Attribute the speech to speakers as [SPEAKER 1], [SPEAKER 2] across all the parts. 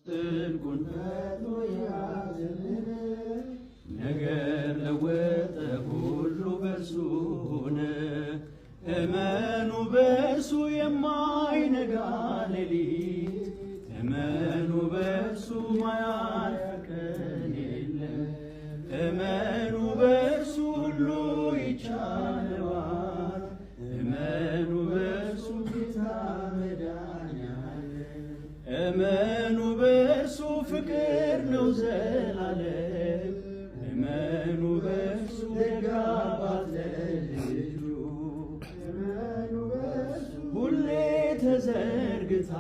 [SPEAKER 1] ጥልቁን ፈቶ ያዘንን ነገር ለወጠ ሁሉ በርሱ ሆነ። እመኑ በርሱ የማይነጋ ሌሊት እመኑ በርሱ ማያልፍ ቀን የለም። እመኑ በርሱ ሁሉ ይቻለዋል። እመኑ በርሱ ጌታ መድኃኒዓለም። እመኑ በርሱ ፍቅር ነው ዘላለም። እመኑ በርሱ ደግ አባት ለልጁ። እመኑ በርሱ ሁሌ ተዘርግታ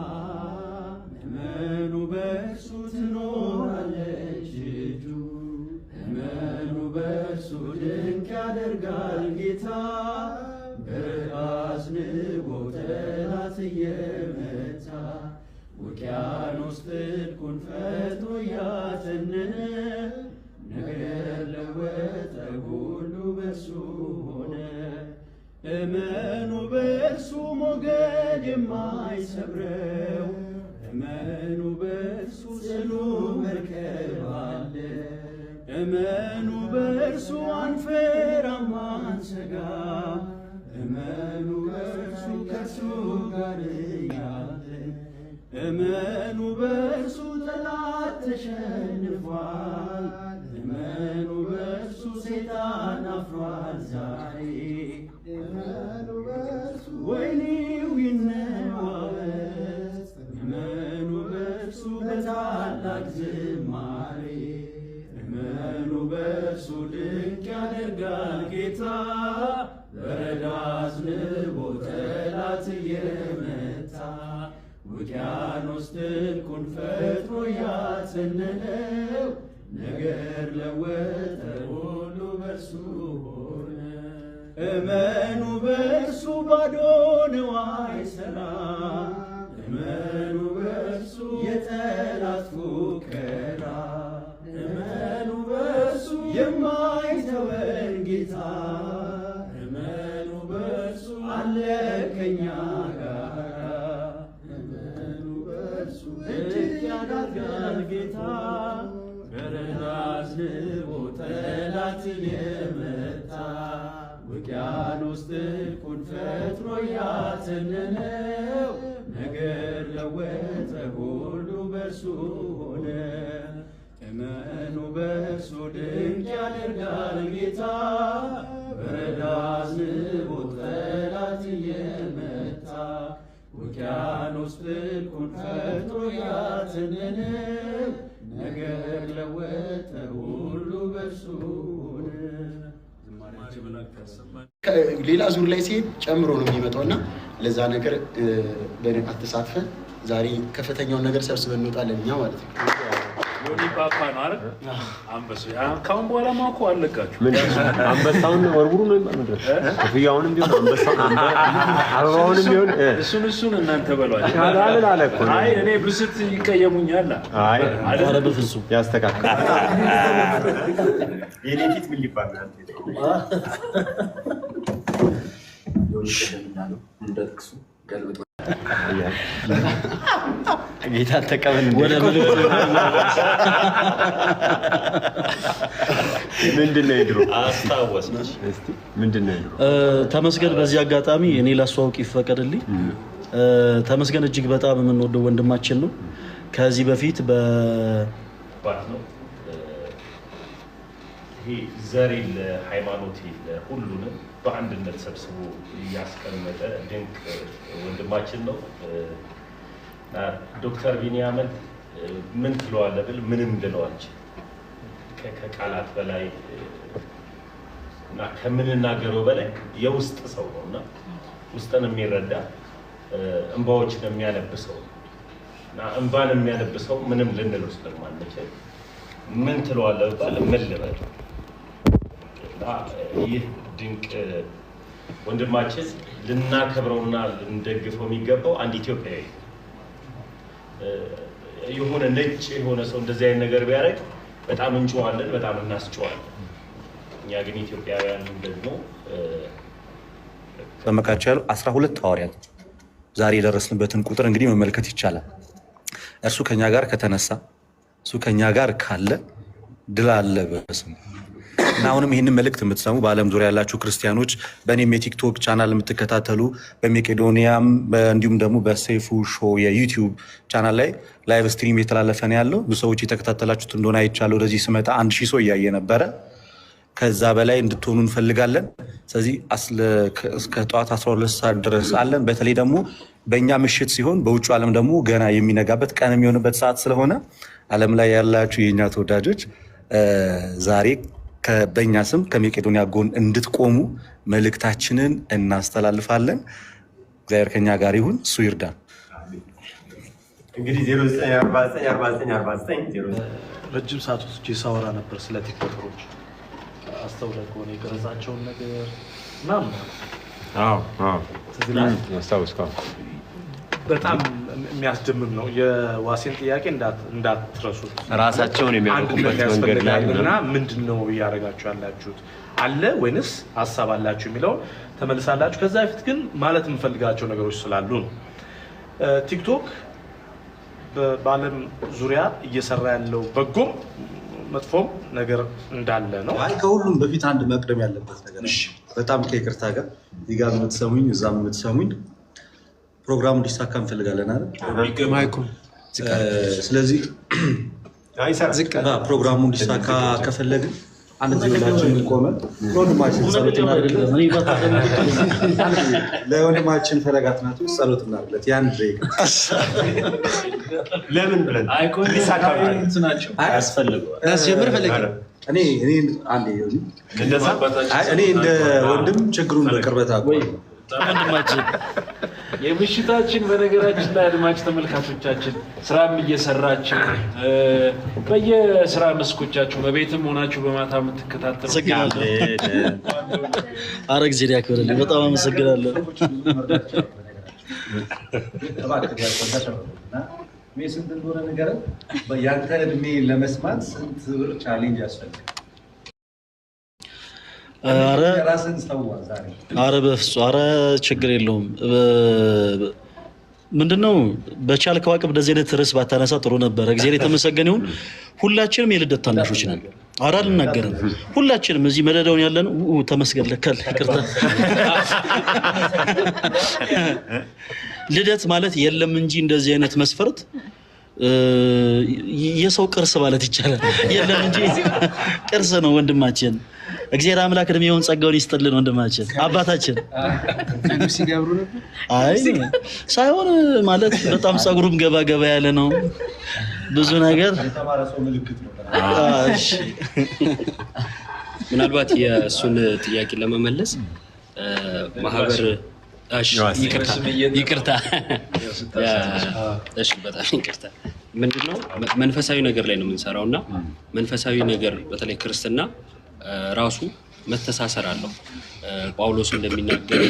[SPEAKER 1] እመኑ በርሱ ትኖራለች እጁ። እመኑ በርሱ ድንቅ ያደርጋል ጌታ በአዝንቦ ጠላት እየመታ ውቅያኖስ ጥልቁን ፈቶ ያተነነ ነገር ለወጠ ሁሉ በርሱ ሆነ። እመኑ በርሱ ሞገድ የማይሰብረው እመኑ በርሱ ጽኑ መርከብ አለ። እመኑ በርሱ አንፈራም አንሰጋ። እመኑ በርሱ ከእርሱ ጋር ያለን። እመኑ በርሱ ጠላት ተሸንፏል። እመኑ በርሱ ሰይጣን አፍሯል ዛሬ። እመኑ በርሱ ወይኒው ይነዋወጥ። እመኑ በርሱ በታላቅ ዝማሬ። እመኑ በርሱ ድንቅ ያደርጋል ጌታ በረዳ አዝንቦ ጠላት እየመታ ውቅያኖስ ጥልቁን ፈጥሮ ያተነነው ነገር ለወጠ ሁሉ በርሱ ሆነ። እመኑ በርሱ ባዶ ነው አይሰራም። እመኑ በርሱ የጠላት ፉከራ። እመኑ በርሱ የማይተወን ጌታ። እመኑ በርሱ አለ ከኛ ጋራ። እመኑ በርሱ እጅግ ያደርጋል ጌታ በረዳ አዝንቦ ጠላትን የመታ ውቅያኖስ ጥልቁን ፈጥሮ ያተነነው ነገር ለወጠ ሁሉ በርሱ ሆነ። እመኑ በርሱ ድንቅ ያደርጋል ጌታ በረዳ አዝንቦ ጠላት እየመታ ውቅያኖስ ጥልቁን ፈጥሮ ያተነነው ነገር ለወጠ ሁሉ በርሱ ሆነ።
[SPEAKER 2] ሌላ ዙር ላይ ሲሄድ ጨምሮ ነው የሚመጣው እና ለዛ ነገር በንቃት ተሳትፈን ዛሬ ከፍተኛውን ነገር ሰብስበን እንወጣለን እኛ ማለት ነው።
[SPEAKER 3] ዮኒ ፓፓ ነው አይደል? አንበሱ ካሁን በኋላ ማኮ አለቃችሁ
[SPEAKER 4] አንበሳውን ወርውሩ ነው ማለት ኮፍያውንም ቢሆን አንበሳውን አበባውንም ቢሆን
[SPEAKER 3] እሱን እናንተ በሏቸው
[SPEAKER 4] አለ እኮ።
[SPEAKER 3] አይ እኔ ብስት ይቀየሙኛል።
[SPEAKER 4] አይ
[SPEAKER 3] አረ በፍጹም
[SPEAKER 4] ያስተካክል።
[SPEAKER 2] የኔ ፊት ምን ሊባል ነው ዮኒ እንደምናለው እንደክሱ ገልብጦ ጌታ ተቀበል ወደ ምንድነው ይድሩ
[SPEAKER 3] አስታወስነሽ
[SPEAKER 4] እስቲ ምንድነው ይድሩ
[SPEAKER 5] ተመስገን። በዚህ አጋጣሚ እኔ ላስተዋውቅ ይፈቀድልኝ። ተመስገን እጅግ በጣም የምንወደው ወንድማችን ነው። ከዚህ በፊት
[SPEAKER 3] ባት ነው ይሄ ዘር ሃይማኖት ሁሉንም በአንድነት ሰብስቦ ያስቀመጠ ድንቅ ወንድማችን ነው። ዶክተር ቢኒያምን ምን ትለዋለህ ብል ምንም ልለዋለሁ ከቃላት በላይ እና ከምንናገረው በላይ የውስጥ ሰው ነውና ውስጥን የሚረዳ እንባዎችን የሚያነብሰው እና እንባን የሚያነብሰው ምንም ልንለው ስለማንችል ምን ትለዋለህ ባለ ምን ልበል እና ይህ ድንቅ ወንድማችን ልናከብረውና ልንደግፈው የሚገባው አንድ ኢትዮጵያዊ የሆነ ነጭ የሆነ ሰው እንደዚህ አይነት ነገር ቢያደርግ በጣም እንጮዋለን፣ በጣም እናስጮዋለን። እኛ ግን ኢትዮጵያውያን ደግሞ
[SPEAKER 6] በመካከል ያሉ 12 ሐዋርያት ዛሬ የደረስንበትን ቁጥር እንግዲህ መመልከት ይቻላል። እርሱ ከኛ ጋር ከተነሳ እሱ ከኛ ጋር ካለ ድል አለ በስሙ። እና አሁንም ይህንን መልእክት የምትሰሙ በዓለም ዙሪያ ያላችሁ ክርስቲያኖች በእኔም የቲክቶክ ቻናል የምትከታተሉ በሜቄዶኒያም እንዲሁም ደግሞ በሰይፉ ሾው የዩቲዩብ ቻናል ላይ ላይቭ ስትሪም የተላለፈ ነው ያለው። ብዙ ሰዎች የተከታተላችሁት እንደሆነ አይቻለሁ። ወደዚህ ስመጣ 1000 ሰው እያየ ነበረ። ከዛ በላይ እንድትሆኑ እንፈልጋለን። ስለዚህ እስከ ጠዋት 12 ሰዓት ድረስ አለን። በተለይ ደግሞ በእኛ ምሽት ሲሆን በውጭ ዓለም ደግሞ ገና የሚነጋበት ቀን የሚሆንበት ሰዓት ስለሆነ ዓለም ላይ ያላችሁ የእኛ ተወዳጆች ዛሬ በእኛ ስም ከሜቄዶኒያ ጎን እንድትቆሙ መልእክታችንን እናስተላልፋለን። እግዚአብሔር ከኛ ጋር ይሁን፣ እሱ ይርዳን።
[SPEAKER 4] እንግዲህ 09494949
[SPEAKER 5] ረጅም ሰዓት ወስጄ ሳወራ ነበር ስለ ቲክቶከሮች። አስተውለህ ከሆነ የቀረጻቸውን ነገር ምናምን
[SPEAKER 4] አስታውስከው
[SPEAKER 5] በጣም የሚያስደምም ነው። የዋሴን ጥያቄ እንዳትረሱት።
[SPEAKER 4] ራሳቸውን የሚያውቁበት መንገድ ላይ
[SPEAKER 5] እና ምንድን ነው እያደረጋችሁ ያላችሁት አለ ወይንስ ሀሳብ አላችሁ የሚለውን ተመልሳላችሁ። ከዛ በፊት ግን ማለት የምፈልጋቸው ነገሮች ስላሉ ነው። ቲክቶክ በዓለም ዙሪያ እየሰራ ያለው በጎም መጥፎም ነገር እንዳለ ነው።
[SPEAKER 6] ከሁሉም በፊት አንድ መቅደም ያለበት ነገር በጣም ከይቅርታ ጋር እዚህ ጋር የምትሰሙኝ እዛም የምትሰሙኝ ፕሮግራሙ እንዲሳካ እንፈልጋለን አይደል? ስለዚህ ፕሮግራሙ እንዲሳካ ከፈለግን አንድ ጊዜ ሁላችን ቆመን ለወንድማችን ፈለጋትናት ጸሎት እናድርግለት። ያን
[SPEAKER 4] ለምን ብለን
[SPEAKER 6] ያስጀምር ፈለግ እኔ እንደ ወንድም ችግሩን በቅርበት አውቀዋለሁ።
[SPEAKER 1] ወንድማችን የምሽታችን በነገራችን ላይ አድማጭ ተመልካቾቻችን ስራም እየሰራችሁ በየስራ መስኮቻችሁ በቤትም ሆናችሁ በማታ የምትከታተሉ
[SPEAKER 5] አረግ ዜድ ያክብርልኝ። በጣም አመሰግናለሁ።
[SPEAKER 6] ስንት እንደሆነ ነገር ያንተ እድሜ ለመስማት ስንት ብር ቻሌንጅ ያስፈልጋል?
[SPEAKER 5] አረ በፍጹም አረ ችግር የለውም። ምንድነው በቻልከው አቅም እንደዚህ አይነት ርዕስ ባታነሳ ጥሩ ነበረ። እግዚአብሔር የተመሰገነ ይሁን። ሁላችንም የልደት ታናሾች ነን። አረ አልናገርም። ሁላችንም እዚህ መደዳውን ያለን ተመስገን ለካል ይቅርታ። ልደት ማለት የለም እንጂ እንደዚህ አይነት መስፈርት የሰው ቅርስ ማለት ይቻላል። የለም እንጂ ቅርስ ነው ወንድማችን። እግዚአብሔር አምላክ እድሜውን ጸጋውን ይስጥልን ወንድማችን አባታችን። አይ ሳይሆን ማለት በጣም ጸጉሩም ገባ ገባ ያለ ነው ብዙ ነገር። እሺ
[SPEAKER 7] ምናልባት የእሱን ጥያቄ ለመመለስ ማህበር ይቅርታ እሺ በጣም ይቅርታ። ምንድነው መንፈሳዊ ነገር ላይ ነው የምንሰራው እና መንፈሳዊ ነገር በተለይ ክርስትና ራሱ መተሳሰር አለው። ጳውሎስ እንደሚናገር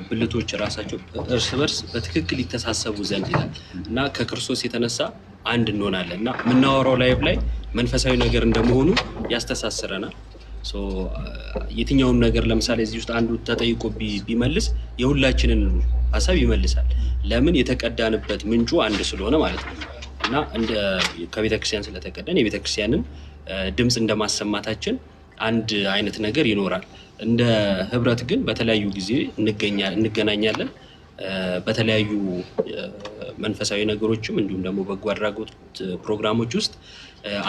[SPEAKER 7] ብልቶች ራሳቸው እርስ በርስ በትክክል ይተሳሰቡ ዘንድ ይላል እና ከክርስቶስ የተነሳ አንድ እንሆናለን እና የምናወራው ላይቭ ላይ መንፈሳዊ ነገር እንደመሆኑ ያስተሳስረናል። የትኛውም ነገር ለምሳሌ እዚህ ውስጥ አንዱ ተጠይቆ ቢመልስ የሁላችንን ሀሳብ ይመልሳል። ለምን? የተቀዳንበት ምንጩ አንድ ስለሆነ ማለት ነው እና እንደ ከቤተክርስቲያን ስለተቀዳን የቤተክርስቲያንን ድምፅ እንደማሰማታችን አንድ አይነት ነገር ይኖራል። እንደ ህብረት ግን በተለያዩ ጊዜ እንገናኛለን። በተለያዩ መንፈሳዊ ነገሮችም እንዲሁም ደግሞ በጎ አድራጎት ፕሮግራሞች ውስጥ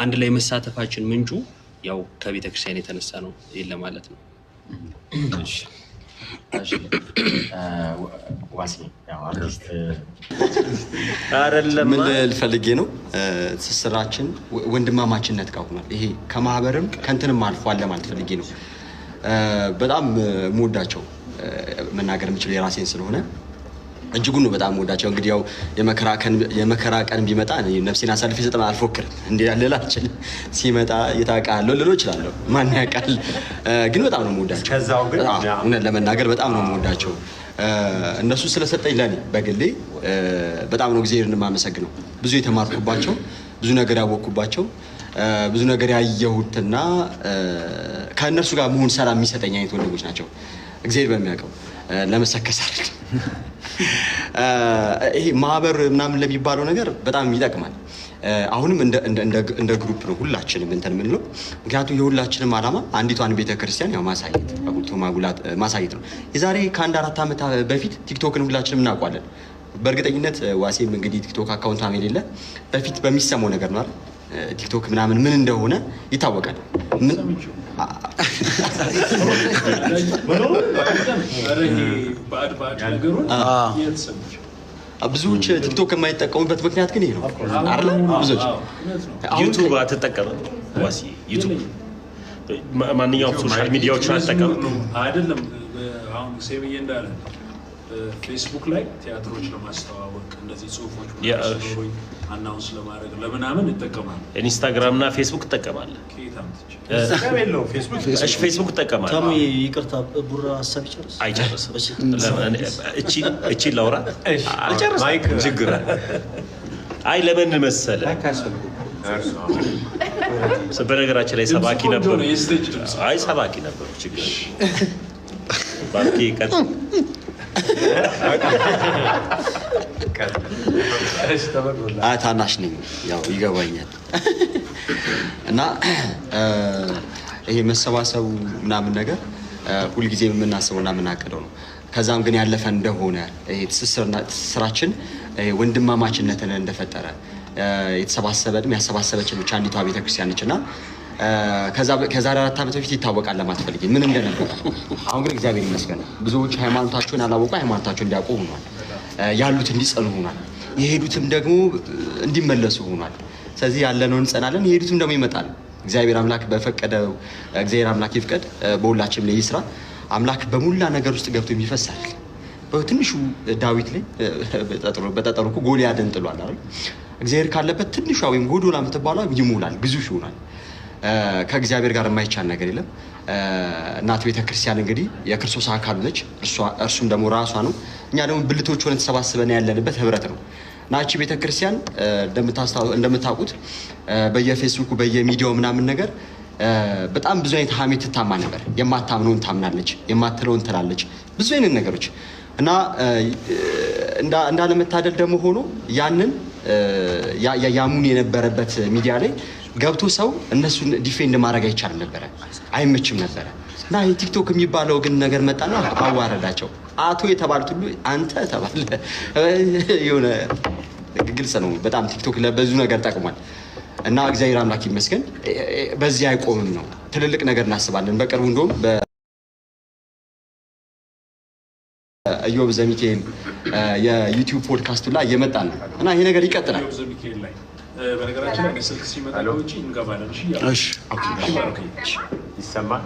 [SPEAKER 7] አንድ ላይ መሳተፋችን ምንጩ ያው ከቤተክርስቲያን የተነሳ ነው ይል ማለት ነው። እሺ
[SPEAKER 4] ዋሲ ያው አርቲስት
[SPEAKER 2] አይደለም ምን ልፈልጌ ነው ትስስራችን ወንድማማችነት ጋር ሆኗል። ይሄ ከማህበርም ከእንትንም አልፏል ለማለት ፈልጌ ነው። በጣም የምወዳቸው መናገር የምችለው የራሴን ስለሆነ እጅጉን ነው በጣም የምወዳቸው። እንግዲህ ያው የመከራ ቀን ቢመጣ ነፍሴን አሳልፌ ሰጠማ አልፎክርም እንዴ ያለላ አልችልም። ሲመጣ የታውቃለሁ ልሎ እችላለሁ ማን ያውቃል። ግን በጣም ነው የምወዳቸው።
[SPEAKER 4] ከዛው ግን
[SPEAKER 2] እውነት ለመናገር በጣም ነው የምወዳቸው። እነሱ ስለሰጠኝ ለኔ በግሌ በጣም ነው እግዚአብሔርን የማመሰግነው። ብዙ የተማርኩባቸው፣ ብዙ ነገር ያወቅኩባቸው፣ ብዙ ነገር ያየሁትና ከእነርሱ ጋር መሆን ሰላም የሚሰጠኝ አይነት ወንድሞች ናቸው። እግዚአብሔር በሚያውቀው ለመሰከስ አይደል ይሄ ማህበር ምናምን ለሚባለው ነገር በጣም ይጠቅማል። አሁንም እንደ ግሩፕ ነው ሁላችንም እንትን የምንለው። ምክንያቱም የሁላችንም ዓላማ አንዲቷን ቤተክርስቲያን ያው ማሳየት አጉልቶ ማሳየት ነው። የዛሬ ከአንድ 4 ዓመት በፊት ቲክቶክን ሁላችንም እናውቋለን። በእርግጠኝነት ዋሴም እንግዲህ ቲክቶክ አካውንት የሌለ በፊት በሚሰማው ነገር ነው አይደል? ቲክቶክ ምናምን ምን እንደሆነ ይታወቃል። ብዙዎች ቲክቶክ የማይጠቀሙበት ምክንያት ግን ይሄ ነው አይደል? ብዙዎች
[SPEAKER 3] ዩቲዩብ አትጠቀምም ዋሲ? ዩቲዩብ ማንኛውም ሶሻል ሚዲያዎችን አትጠቀምም
[SPEAKER 1] አይደለም? አሁን ሴብዬ እንዳለ ፌስቡክ ላይ ቲያትሮች ለማስተዋወቅ እንደዚህ ጽሁፎች አናውንስ ለማድረግ ለምናምን ይጠቀማል።
[SPEAKER 3] ኢንስታግራም እና ፌስቡክ ትጠቀማለህ? ፌስቡክ ትጠቀማለህ?
[SPEAKER 8] ታሙ ይቅርታ፣ ቡራ ሀሳብ ይጨርስ።
[SPEAKER 3] አይጨርስም። እቺ ላውራ አልጨርስም። ችግር አይ ለምን መሰለ በነገራችን ላይ ሰባኪ ነበሩ። አይ ሰባኪ ነበሩ። ችግር ባንኪ ቀጥ
[SPEAKER 2] ታናሽ ነኝ ያው ይገባኛል። እና ይሄ መሰባሰቡ ምናምን ነገር ሁልጊዜ የምናስበው እና የምናቅደው ነው። ከዛም ግን ያለፈ እንደሆነ ይሄ ትስስራችን ወንድማማችነትን እንደፈጠረ የተሰባሰበንም ያሰባሰበችን ብቻ አንዲቷ ቤተክርስቲያን ነች እና ከዛሬ 4 ዓመት በፊት ይታወቃል ለማትፈልግ ምን እንደነበረ። አሁን ግን እግዚአብሔር ይመስገን ብዙዎች ሃይማኖታቸውን ያላወቁ ሃይማኖታቸውን እንዲያውቁ ሆኗል። ያሉት እንዲጸኑ ሆኗል። የሄዱትም ደግሞ እንዲመለሱ ሆኗል። ስለዚህ ያለነው እንጸናለን፣ የሄዱትም ደግሞ ይመጣል። እግዚአብሔር አምላክ በፈቀደው እግዚአብሔር አምላክ ይፍቀድ፣ በሁላችንም ላይ ይስራ። አምላክ በሙላ ነገር ውስጥ ገብቶ የሚፈሳል። በትንሹ ዳዊት ላይ በጠጠሩ እኮ ጎልያድን ጥሏል አይደል? እግዚአብሔር ካለበት ትንሿ ወይም ጎዶላ የምትባሏ ይሞላል፣ ግዙፍ ይሆናል። ከእግዚአብሔር ጋር የማይቻል ነገር የለም። እናት ቤተክርስቲያን እንግዲህ የክርስቶስ አካል ነች፣ እርሱም ደግሞ ራሷ ነው። እኛ ደግሞ ብልቶች ሆነን ተሰባስበን ያለንበት ህብረት ነው። ናቺ ቤተክርስቲያን እንደምታውቁት በየፌስቡኩ በየሚዲያው ምናምን ነገር በጣም ብዙ አይነት ሀሜት ትታማ ነበር። የማታምነውን ታምናለች፣ የማትለውን ትላለች፣ ብዙ አይነት ነገሮች እና እንዳለመታደል ደግሞ ሆኖ ያንን ያሙን የነበረበት ሚዲያ ላይ ገብቶ ሰው እነሱን ዲፌንድ ማድረግ አይቻልም ነበረ፣ አይመችም ነበረ። እና ቲክቶክ የሚባለው ግን ነገር መጣና አዋረዳቸው። አቶ የተባሉት ሁሉ አንተ ተባለ። የሆነ ግልጽ ነው በጣም ቲክቶክ ለብዙ ነገር ጠቅሟል። እና እግዚአብሔር አምላክ ይመስገን በዚህ አይቆምም ነው። ትልልቅ ነገር እናስባለን። በቅርቡ እንደውም በኢዮብ ዘሚካኤል የዩቲዩብ ፖድካስቱ ላይ እየመጣ ነው እና ይሄ ነገር ይቀጥላል።
[SPEAKER 1] በነገራችን ላይ ስልክ ሲመጣ ውጪ እንገባለን። እሺ፣
[SPEAKER 4] ይሰማል።